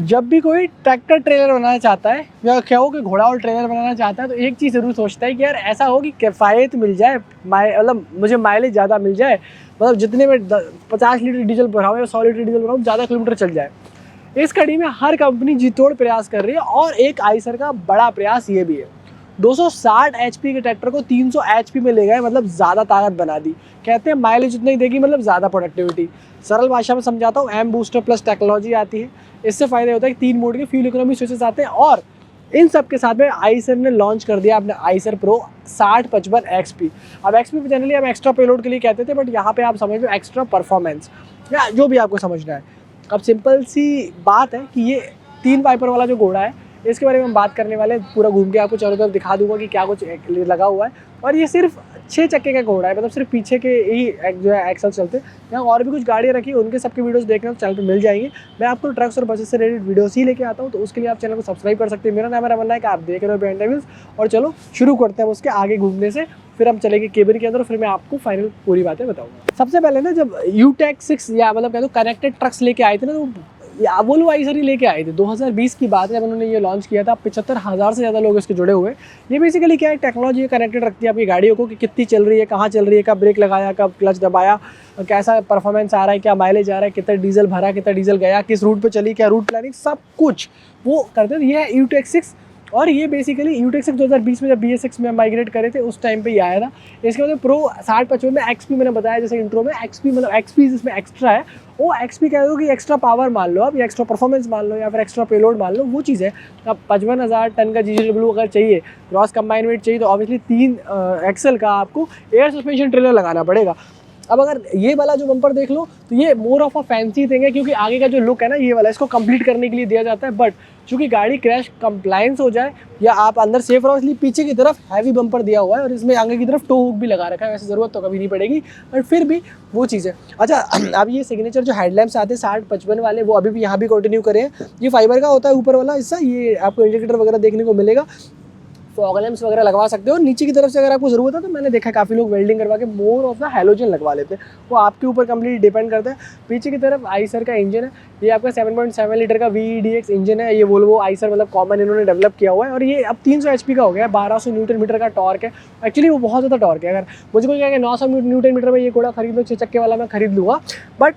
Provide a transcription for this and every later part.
जब भी कोई ट्रैक्टर ट्रेलर बनाना चाहता है या क्या हो कि घोड़ा और ट्रेलर बनाना चाहता है तो एक चीज़ ज़रूर सोचता है कि यार ऐसा हो कि किफ़ायत मिल जाए, मतलब मुझे माइलेज ज़्यादा मिल जाए, मतलब जितने में 50 लीटर डीजल भराऊँ या 100 लीटर डीजल भराऊँ, ज़्यादा किलोमीटर चल जाए। इस कड़ी में हर कंपनी जी तोड़ प्रयास कर रही है और एक आइसर का बड़ा प्रयास ये भी है। 260 एचपी के ट्रैक्टर को 300 एचपी में ले गए, मतलब ज़्यादा ताकत बना दी। कहते हैं माइलेज उतना ही देगी, मतलब ज़्यादा प्रोडक्टिविटी। सरल भाषा में समझाता हूँ, एम बूस्टर प्लस टेक्नोलॉजी आती है। इससे फ़ायदा होता है कि 3 मोड के फ्यूल इकोनॉमी स्विचेस आते हैं और इन सब के साथ में आइसर ने लॉन्च कर दिया अपने आइसर प्रो 6055 XP। अब XP पे जनरली हम एक्स्ट्रा पेलोड के लिए कहते थे, बट यहाँ पे आप समझ लो एक्स्ट्रा परफॉर्मेंस या जो भी आपको समझना है। अब सिंपल सी बात है कि ये 3 वाइपर वाला जो घोड़ा है इसके बारे में हम बात करने वाले हैं। पूरा घूम के आपको चारों तरफ दिखा दूंगा कि क्या कुछ लगा हुआ है। और ये सिर्फ 6 चक्के का घोड़ा है, मतलब सिर्फ पीछे के ही जो है एक्सल चलते हैं। यहाँ और भी कुछ गाड़ियाँ रखी, उनके सबके वीडियोस देखने तो चैनल पे मिल जाएंगे। मैं आपको ट्रक्स और बसेस से रिलेटेड वीडियोस ही लेके आता हूँ, तो उसके लिए आप चैनल को सब्सक्राइब कर सकते हैं। मेरा नाम है रमन नायक, आप देख रहे हो बिहाइंड द व्हील्स। और चलो शुरू करते हैं उसके आगे घूमने से, फिर हम चलेंगे केबिन के अंदर और फिर मैं आपको फाइनल पूरी बातें बताऊँगा। सबसे पहले ना, जब यूटेक 6 या मतलब कह दो कनेक्टेड ट्रक्स लेके आए थे ना, तो वोल्वो आइसर ही लेके आए थे। 2020 की बात है जब उन्होंने ये लॉन्च किया था। 75,000 से ज़्यादा लोग इसके जुड़े हुए। ये बेसिकली क्या है, टेक्नोलॉजी कनेक्टेड रखती है आपकी गाड़ियों को कि कितनी चल रही है, कहाँ चल रही है, कब ब्रेक लगाया, कब क्लच दबाया, कैसा परफॉर्मेंस आ रहा है, क्या माइलेज आ रहा है, कितना डीजल भरा, कितना डीजल गया, किस रूट पर चली, क्या रूट प्लानिंग, सब कुछ वो करते हैं। ये है यूटेक 6। और ये बेसिकली यूटेक 6 2020 में जब BS6 में माइग्रेट करे थे उस टाइम पे ही आया था। इसके बाद प्रो 6055 में XP मैंने बताया जैसे इंट्रो में, XP मतलब XP जिसमें एक्स्ट्रा है, वो XP कह दो कि एक्स्ट्रा पावर मान लो आप, या एक्स्ट्रा परफॉर्मेंस मान लो, या फिर एक्स्ट्रा पेलोड मान लो, वो चीज़ है। अब 55,000 टन का GCW अगर चाहिए, क्रॉस कंबाइन वेट चाहिए, तो ऑब्वियसली 3 एक्सल का आपको एयर सस्पेंशन ट्रेलर लगाना पड़ेगा। अब अगर ये वाला जो बम्पर देख लो तो ये more of a fancy thing है, क्योंकि आगे का जो लुक है ना ये वाला, इसको कंप्लीट करने के लिए दिया जाता है। बट चूंकि गाड़ी क्रैश कंप्लायंस हो जाए या आप अंदर सेफ रहो, इसलिए पीछे की तरफ हैवी बम्पर दिया हुआ है और इसमें आगे की तरफ टो हुक भी लगा रखा है। वैसे ज़रूरत तो कभी नहीं पड़ेगी, बट फिर भी वो चीज़ है। अच्छा, अब ये सिग्नेचर जो हेडलैम्प्स आते हैं 6055 वाले, वो अभी भी यहाँ भी कंटिन्यू करें। ये फाइबर का होता है ऊपर वाला हिस्सा, ये आपको इंडिकेटर वगैरह देखने को मिलेगा। फॉग लैंप्स वगैरह लगवा सकते हो। नीचे की तरफ से अगर आपको ज़रूरत है तो मैंने देखा काफ़ी लोग वेल्डिंग करवा के मोर ऑफ द हैलोजन लगवा लेते हैं, वो आपके ऊपर कंप्लीट डिपेंड करता है। पीछे की तरफ आइसर का इंजन है, ये आपका 7.7 लीटर का VEDX इंजन है। ये वोल्वो आइसर मतलब कॉमन इन्होंने डेवलप किया हुआ है और ये अब 300 HP का हो गया है। 1200 न्यूटन मीटर का टॉर्क है। एक्चुअली वो बहुत ज़्यादा टॉर्क है। अगर मुझे कोई कहेगा 900 न्यूटन मीटर में ये घोड़ा खरीद लो, 6 चक्के वाला, मैं खरीद लूँगा। बट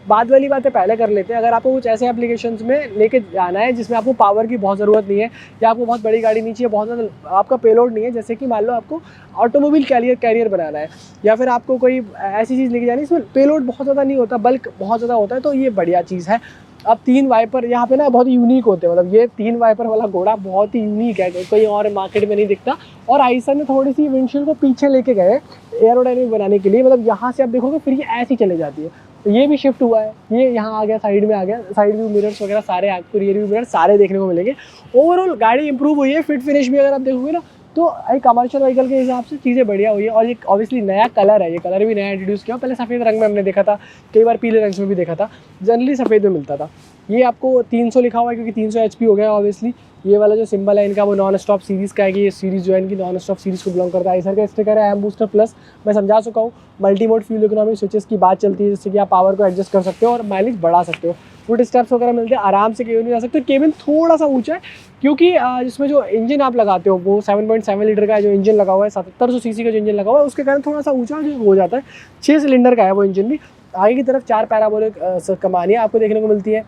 बाद वाली बातें पहले कर लेते हैं। अगर आपको कुछ ऐसे एप्लीकेशंस में लेके जाना है जिसमें आपको पावर की बहुत ज़रूरत नहीं है, या आपको बहुत बड़ी गाड़ी नहीं चाहिए, बहुत ज़्यादा आपका पेलोड नहीं है, जैसे कि मान लो आपको ऑटोमोबाइल कैरियर बनाना है, या फिर आपको कोई ऐसी चीज़ लेके जानी है इसमें पेलोड बहुत ज़्यादा नहीं होता, बल्क बहुत ज़्यादा होता है, तो ये बढ़िया चीज़ है। अब 3 वाइपर यहाँ पे ना बहुत ही यूनिक होते हैं, मतलब ये 3 वाइपर वाला घोड़ा बहुत ही यूनिक है, कोई और मार्केट में नहीं दिखता। और आइसर ने थोड़ी सी विंडशील्ड को पीछे लेके गए एरोडायनेमिक बनाने के लिए, मतलब यहाँ से आप देखोगे फिर ये ऐसी चले जाती है, तो ये भी शिफ्ट हुआ है, ये यहाँ आ गया, साइड में आ गया, साइड व्यू मिरर्स वगैरह सारे आपको, रियर व्यू मिरर सारे देखने को मिलेंगे। ओवरऑल गाड़ी इंप्रूव हुई है, फिट फिनिश भी अगर आप देखोगे ना तो एक कमर्शियल व्हीकल के हिसाब से चीज़ें बढ़िया हुई है। और ये ऑब्वियसली नया कलर है, ये कलर भी नया इंट्रोड्यूस किया। पहले सफ़ेद रंग में हमने देखा था, कई बार पीले रंग में भी देखा था, जनरली सफ़ेद में मिलता था। ये आपको 300 लिखा हुआ है क्योंकि 300 HP हो गया ऑब्वियसली। ये वाला जो सिंबल है इनका वो नॉन स्टॉप सीरीज़ का है, कि ये सीरीज़ जो है इनकी नॉन स्टॉप सीरीज़ को बिलोंग करता है। आइसर का स्टिकर है एम बूस्टर प्लस, मैं समझा चुका हूँ। Multi mode fuel economy switches की बात चलती है, जिससे कि आप पावर को एडजस्ट कर सकते हो और माइलेज बढ़ा सकते हो। फुट स्टेप्स वगैरह मिलते हैं, आराम से केबिन में जा सकते हो। केबिन थोड़ा सा ऊंचा है क्योंकि जिसमें जो इंजन आप लगाते हो वो 7.7 लीटर का जो इंजन लगा हुआ है, 7700 सीसी का जो इंजन लगा हुआ है, उसके कारण थोड़ा सा ऊंचा जो हो जाता है। 6 सिलेंडर का है वो इंजन भी। आगे की तरफ 4 पैराबोलिक कमानियाँ आपको देखने को मिलती है।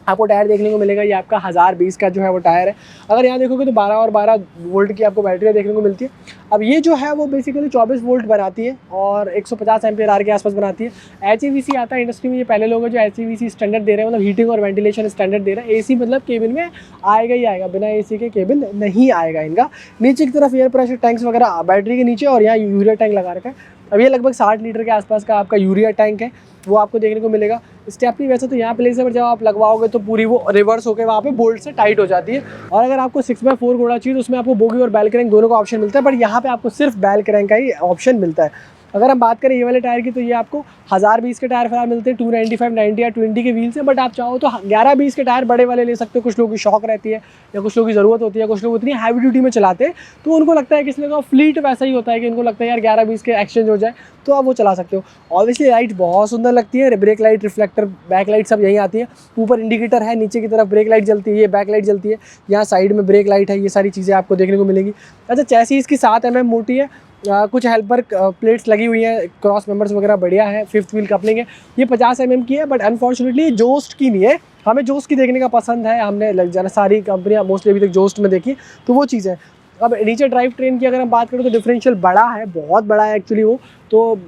आपको टायर देखने को मिलेगा, ये आपका 1020 का जो है वो टायर है। अगर यहाँ देखोगे तो 12 और 12 वोल्ट की आपको बैटरी देखने को मिलती है। अब ये जो है वो बेसिकली 24 वोल्ट बनाती है और 150 एम्पियर आर के आसपास बनाती है। HEVC आता है इंडस्ट्री में, ये पहले लोग जो HEVC स्टैंडर्ड दे रहे हैं, मतलब हीटिंग और वेंटिलेशन स्टैंडर्ड दे रहे हैं। AC मतलब केबिन में आएगा ही आएगा, बिना AC के केबिन नहीं आएगा इनका। नीचे की तरफ एयर प्रेशर टैंक्स वगैरह बैटरी के नीचे, और यहाँ यूरिया टैंक लगा रखा है। अब ये लगभग 60 लीटर के आसपास का आपका यूरिया टैंक है, वो आपको देखने को मिलेगा। स्टेपनी वैसे तो यहाँ प्लेस है, पर जब आप लगवाओगे तो पूरी वो रिवर्स होकर वहाँ पे बोल्ट से टाइट हो जाती है। और अगर आपको 6x4 घोड़ा चाहिए तो उसमें आपको बोगी और बैल क्रैंक दोनों का ऑप्शन मिलता है, बट यहाँ पे आपको सिर्फ बैल क्रैंक का ही ऑप्शन मिलता है। अगर हम बात करें ये वाले टायर की तो ये आपको 1020 के टायर फिलहाल मिलते हैं, 295, 90 या 20 के व्हील्स हैं। बट आप चाहो तो 11-20 के टायर बड़े वाले ले सकते हो। कुछ लोगों की शौक रहती है या कुछ लोगों की ज़रूरत होती है, कुछ लोग उतनी हैवी ड्यूटी में चलाते हैं तो उनको लगता है कि इसलिए का फ्लीट वैसा ही होता है कि उनको लगता है यार 11-20 के एक्सचेंज हो जाए, तो आप वो चला सकते हो। ऑब्वियसली लाइट बहुत सुंदर लगती है, brake light, reflector, back light सब यहीं आती है। ऊपर इंडिकेटर है, नीचे की तरफ ब्रेक लाइट जलती है, ये बैक लाइट जलती है, यहाँ साइड में ब्रेक लाइट है, ये सारी चीज़ें आपको देखने को मिलेंगी। अच्छा, चैसी इसकी 7 mm मोटी है, कुछ हेल्पर प्लेट्स लगी हुई हैं, क्रॉस मेंबर्स वगैरह बढ़िया है, 5th व्हील कपलिंग है। ये 50 mm की है, बट अनफॉर्चुनेटली जोस्ट की नहीं है। हमें जोस्ट की देखने का पसंद है, हमने लग जाना सारी कंपनियां मोस्टली अभी तक जोस्ट में देखी, तो वो चीज़ है। अब नीचे ड्राइव ट्रेन की अगर हम बात करें तो डिफरेंशियल बड़ा है, बहुत बड़ा है एक्चुअली वो, तो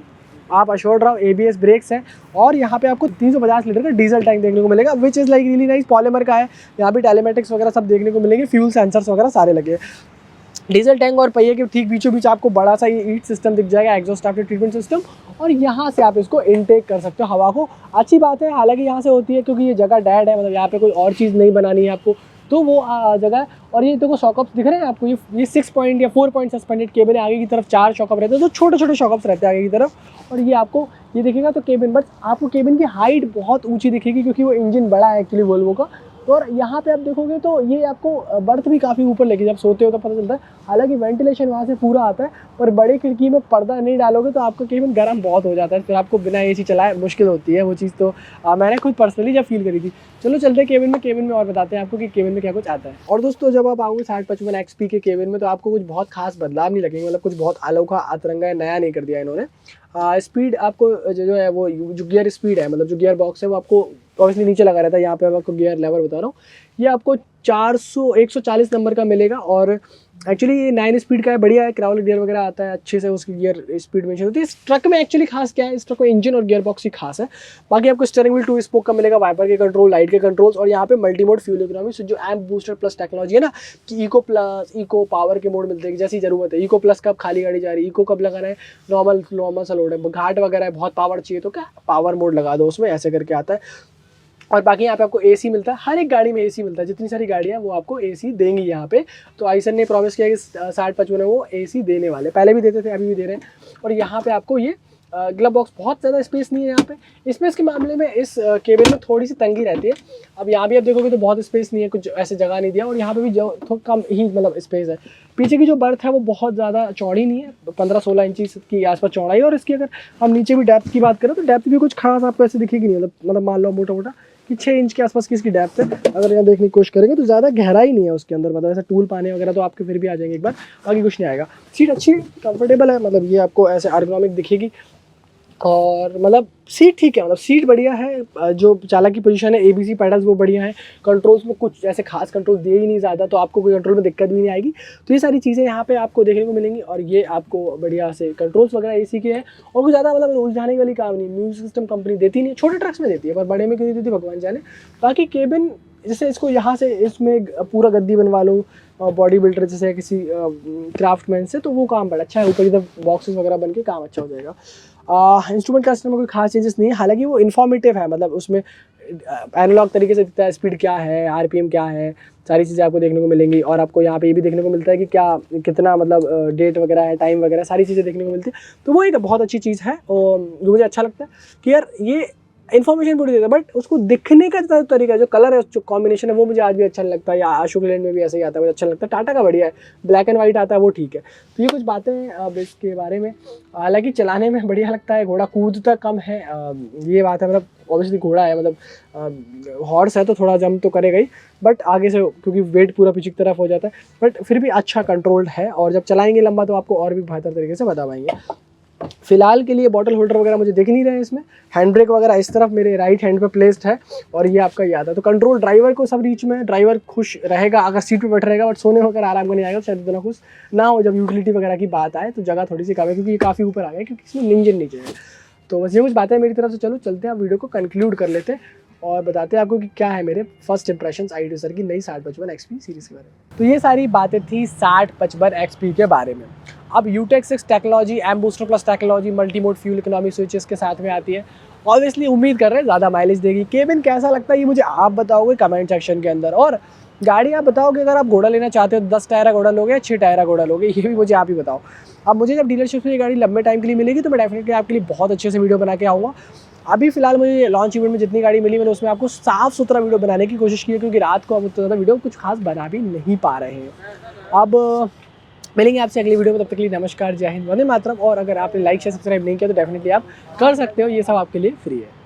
आप अश्योर्ड रहो। ABS ब्रेक्स हैं और यहाँ पे आपको 350 लीटर का डीजल टैंक देखने को मिलेगा, which is like really nice. Polymer का है, यहाँ पे टेलीमेटिक्स वगैरह सब देखने को मिलेंगे, फ्यूल सेंसर्स वगैरह सारे लगे हैं। डीजल टैंक और पहिए के ठीक बीचों बीच आपको बड़ा सा ये ईट सिस्टम दिख जाएगा, एग्जॉस्ट आफ्टर ट्रीटमेंट सिस्टम, और यहाँ से आप इसको इनटेक कर सकते हो हवा को। अच्छी बात है, हालांकि यहाँ से होती है क्योंकि ये जगह डेड है, मतलब यहाँ पे कोई और चीज़ नहीं बनानी है आपको, तो वो जगह है। और ये देखो शॉकअप्स दिख रहे हैं आपको, ये 6 पॉइंट या 4 पॉइंट सस्पेंडेड केबिन है, आगे की तरफ 4 शॉकअप रहते हैं, तो छोटे छोटे शॉकअप्स रहते हैं आगे की तरफ। और ये आपको ये दिखेगा तो केबिन, बट आपको केबिन की हाइट बहुत ऊंची दिखेगी क्योंकि वो इंजन बड़ा है एक्चुअली वोल्वो का। तो और यहाँ पे आप देखोगे तो ये आपको बर्थ भी काफ़ी ऊपर लेके, जब सोते हो तो पता चलता है। हालांकि वेंटिलेशन वहाँ से पूरा आता है, पर बड़ी खिड़की में पर्दा नहीं डालोगे तो आपका केबिन गर्म बहुत हो जाता है, फिर आपको बिना AC चलाए मुश्किल होती है वो चीज़। तो मैंने खुद पर्सनली जब फील करी थी। चलो चलते हैं केबिन में और बताते हैं आपको कि केबिन में क्या कुछ आता है। और दोस्तों, जब आप आओगे 6055 XP के केबिन में तो आपको कुछ बहुत खास बदलाव नहीं लगेंगे, मतलब कुछ बहुत अनोखा अतरंगा नया नहीं कर दिया इन्होंने। स्पीड आपको जो है वो जो गियर स्पीड है, मतलब जो गियर बॉक्स है वो आपको ऑब्वियसली नीचे लगा रहता है। यहाँ पे मैं आपको गियर लेवर बता रहा हूँ, ये आपको 140 नंबर का मिलेगा और एक्चुअली ये 9 स्पीड का है, बढ़िया है। क्राउल गियर वगैरह आता है अच्छे से, उसकी गियर स्पीड मेंशन होती है। इस ट्रक में एक्चुअली खास क्या है, इस ट्रक में इंजन और गियर बॉक्स ही खास है। बाकी आपको स्टीयरिंग व्हील 2 स्पोक का मिलेगा, वाइपर के कंट्रोल, लाइट के कंट्रोल्स, और यहाँ पे मल्टी मोड फ्यूल इकोनॉमी जो एम्प बूस्टर प्लस टेक्नोलॉजी है ना, कि इको प्लस, इको पावर के मोड मिलते हैं जैसी जरूरत है। इको प्लस कब खाली गाड़ी जा रही है, इको कब लगाना है, नॉर्मल सा लोड है, घाट वगैरह है, बहुत पावर चाहिए तो क्या पावर मोड लगा दो उसमें, ऐसे करके आता है। और बाकी यहाँ पे आपको AC मिलता है, हर एक गाड़ी में AC मिलता है, जितनी सारी गाड़ियाँ वो आपको AC देंगी यहाँ पे। तो आइसर ने प्रॉमिस किया कि 6055 में वो AC देने वाले, पहले भी देते थे, अभी भी दे रहे हैं। और यहाँ पे आपको ये ग्लव बॉक्स, बहुत ज़्यादा स्पेस नहीं है यहाँ पे। स्पेस के मामले में इस केबिन में थोड़ी सी तंगी रहती है। अब यहाँ भी आप देखोगे तो बहुत स्पेस नहीं है, कुछ ऐसे जगह नहीं दिया, और यहाँ पे भी जो थोड़ा कम ही मतलब स्पेस है। पीछे की जो बर्थ है वो बहुत ज़्यादा चौड़ी नहीं है, 15-16 इंच की आसपास चौड़ाई। और इसकी अगर हम नीचे भी डेप्थ की बात करें तो डेप्थ भी कुछ खास आपको ऐसे दिखेगी नहीं, मतलब मान लो मोटा मोटा कि 6 इंच के आसपास की इसकी डेप्थ है। अगर यहाँ देखने की कोशिश करेंगे तो ज़्यादा गहराई नहीं है उसके अंदर, मतलब ऐसा टूल पाने वगैरह तो आपके फिर भी आ जाएंगे एक बार, बाकी कुछ नहीं आएगा। सीट अच्छी कंफर्टेबल है, मतलब ये आपको ऐसे एर्गोनॉमिक दिखेगी, और मतलब सीट ठीक है, मतलब सीट बढ़िया है। जो चालक की पोजीशन है, ABC पैडल्स वो बढ़िया है। कंट्रोल्स में कुछ ऐसे खास कंट्रोल दे ही नहीं ज़्यादा, तो आपको कोई कंट्रोल में दिक्कत भी नहीं आएगी। तो ये सारी चीज़ें यहाँ पे आपको देखने को मिलेंगी, और ये आपको बढ़िया से कंट्रोल्स वगैरह AC के हैं, और कुछ ज़्यादा मतलब उलझाने वाली काम नहीं। म्यूजिक सिस्टम कंपनी देती नहीं, छोटे ट्रक्स में देती है, पर बड़े में क्यों नहीं देती भगवान जाने। बाकी केबिन जैसे इसको यहाँ से इसमें पूरा गद्दी बनवा लो, बॉडी बिल्डर जैसे किसी क्राफ्टमैन से, तो वो काम बड़ा अच्छा है। ऊपर की तरफ बॉक्सेस वगैरह बन के काम अच्छा हो जाएगा। इंस्ट्रूमेंट क्लस्टर में कोई खास चेंजेस नहीं है, हालांकि वो इन्फॉर्मेटिव है, मतलब उसमें एनालॉग तरीके से दिखता है, स्पीड क्या है, RPM क्या है, सारी चीज़ें आपको देखने को मिलेंगी। और आपको यहाँ पे ये भी देखने को मिलता है कि क्या कितना मतलब डेट वगैरह है, टाइम वगैरह, सारी चीज़ें देखने को मिलती है। तो वो एक बहुत अच्छी चीज़ है, और जो मुझे अच्छा लगता है कि यार ये इन्फॉर्मेशन पूरी देता है, बट उसको दिखने का तरीका, जो कलर है, जो कॉम्बिनेशन है, वो मुझे आज भी अच्छा नहीं लगता। या अशोक लेलैंड में भी ऐसा ही आता है, मुझे अच्छा लगता है। टाटा का बढ़िया है, ब्लैक एंड वाइट आता है, वो ठीक है। तो ये कुछ बातें अब इसके बारे में। हालांकि चलाने में बढ़िया लगता है, घोड़ा कूदता कम है, ये बात है। मतलब ऑब्वियसली घोड़ा है, मतलब हॉर्स है तो थोड़ा जंप तो करेगा ही, बट आगे से क्योंकि वेट पूरा पीछे की तरफ हो जाता है, बट फिर भी अच्छा कंट्रोल्ड है। और जब चलाएंगे लंबा तो आपको और भी बेहतर तरीके से बता पाएंगे। फिलहाल के लिए बॉटल होल्डर वगैरह मुझे दिख नहीं रहे हैं इसमें। हैंड ब्रेक वगैरह इस तरफ मेरे राइट हैंड पे प्लेस्ड है, और ये आपका याद है। तो कंट्रोल ड्राइवर को सब रीच में है, ड्राइवर खुश रहेगा अगर सीट पे बैठ रहेगा, बट सोने वगैरह आराम को नहीं आएगा, शायद इतना खुश ना हो। जब यूटिलिटी वगैरह की बात आए तो जगह थोड़ी सी कम है, क्योंकि ये काफ़ी ऊपर आ गया, क्योंकि इसमें इंजन नीचे है। तो बस ये कुछ बातें मेरी तरफ से। चलो चलते हैं, आप वीडियो को कंक्लूड कर लेते हैं और बताते हैं आपको कि क्या है मेरे फर्स्ट इंप्रेशंस आई सर की नई 6055 XP सीरीज़ के बारे में। तो ये सारी बातें थी 6055 XP के बारे में। अब UTEC 6 technology, amp booster plus technology, multi mode fuel economy switches के साथ में आती है। ऑब्वियसली उम्मीद कर रहे हैं ज़्यादा माइलेज देगी। केबिन कैसा लगता है ये मुझे आप बताओगे कमेंट सेक्शन के अंदर। और गाड़ी आप बताओ कि अगर आप घोड़ा लेना चाहते हो 10 टायरा घोड़ा लोगे या 6 टायरा घोड़ा लोगे, ये भी मुझे आप ही बताओ। अब मुझे जब डीलरशिप में ये गाड़ी लंबे टाइम के लिए मिलेगी तो मैं डेफिनेटली आपके लिए बहुत अच्छे से वीडियो बना के आऊँगा। अभी फिलहाल मुझे लॉन्च इवेंट में जितनी गाड़ी मिली मैंने उसमें आपको साफ़ सुथरा वीडियो बनाने की कोशिश की है, क्योंकि रात को हम उतना ज़्यादा वीडियो कुछ खास बना भी नहीं पा रहे हैं। अब मिलेंगे आपसे अगली वीडियो में, तब तक के लिए नमस्कार, जय हिंद, वंदे मातरम। और अगर आपने लाइक शेयर सब्सक्राइब नहीं किया तो डेफिनेटली आप कर सकते हो, ये सब आपके लिए फ्री है।